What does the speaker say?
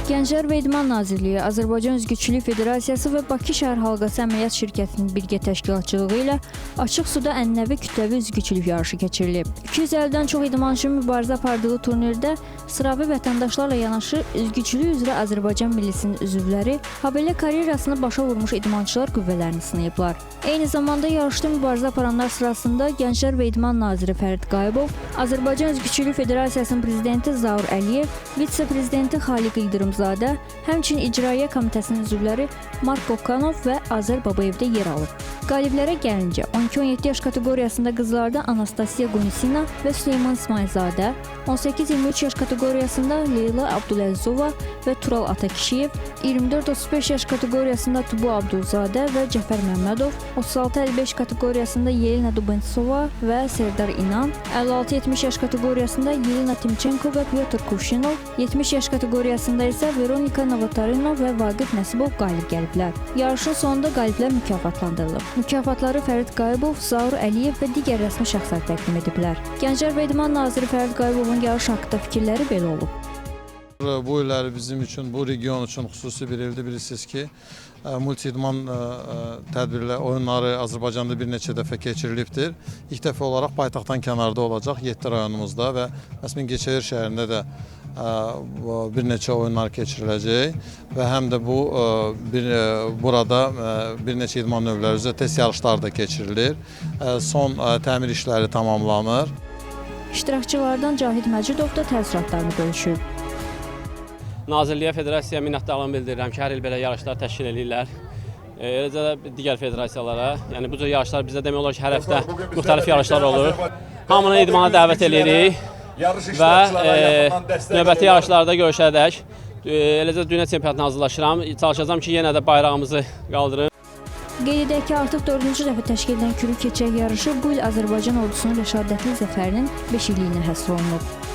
Gənclər və İdman Nazirliyi, Azərbaycan Üzgüçülük Federasiyası və Bakı Şəhər Halqası Əməliyyat Şirkətinin birgə təşkilatçılığı ilə açıq suda ənənəvi kütləvi üzgüçülük yarışı keçirilib. 250-dən çox idmançının mübarizə apardığı turnirdə sıravi vətəndaşlarla yanaşı üzgüçülük üzrə Azərbaycan millisinin üzvləri, habelə karyerasını başa vurmuş idmançılar qüvvələrini sınayıblar. Eyni zamanda yarışda mübarizə aparanlar sırasında Gənclər və İdman Naziri Fərid Qayıbov, Azərbaycan Üzgüçülük Federasiyasının prezidenti Zaur Əliyev, vitse-prezidenti Xaliq İldırımzadə, həmçinin İcraiyyə Komitəsinin üzvləri Mark Okanov və Azər Babayevdə yer alıb. Qaliblərə gəlincə, 12-17 yaş kateqoriyasında qızlarda Anastasiya Qunisina və Süleyman İsmailzadə, 18-23 yaş kateqoriyasında Leyla Abdüləzizova və Tural Atakişiyev, 24-35 yaş kateqoriyasında Tubu Abdulzadə və Cəfər Məmmədov, 36-55 kateqoriyasında Yelena Dubentsova və Serdar İnan, 56-70 yaş kateqoriyasında Yelena Timchenko və Pyotr Kuvşinov, 70 yaş kateqoriyasında isə Veronika Novatarino və Vaqif Nəsibov qalib gəliblər. Yarışın sonunda qaliblər mükafatlandırılıb. Mükafatları Fərid Qayıbov, Zaur Əliyev və digər rəsmi şəxslər təqdim ediblər. Gənclər və İdman Naziri Fərid Qayıbovun yarış haqqında fikirləri belə olub. Bu illəri bizim üçün, bu region üçün xüsusi bir ildir. Bilirsiniz ki, multi-idman tədbirlər, oyunları Azərbaycanda bir neçə dəfə keçirilibdir. İlk dəfə olaraq paytaxtdan kənarda olacaq 7 rayonumuzda və Gəncəhir şəhərində də bir neçə oyunlar keçiriləcək və həm də burada bir neçə idman növləri üzrə test yarışları da keçirilir. Son təmir işləri tamamlanır. İştirakçılardan Cahid Məcidov da təəssüratlarını bölüşüb. Nazirliyə, Federasiyaya minnətdarlığımı bildirirəm ki, hər il belə yarışlar təşkil edirlər. Eləcə də digər federasiyalara. Yəni bu cür yarışlar bizdə demək olar ki, hər həftə müxtəlif yarışlar olur. Hamını idmana dəvət edirik və növbəti yarışlarda görüşədək. Eləcə dünya çempionatına hazırlaşıram. Çalışacağam ki, yenə də bayrağımızı qaldırım. Qeyd edək ki, artıq 4-cü dəfə təşkil edilən kürük keçək yarışı bu il Azərbaycan ordusunun rəşadətli zəfərinin 5 illiyinə həsr olunub.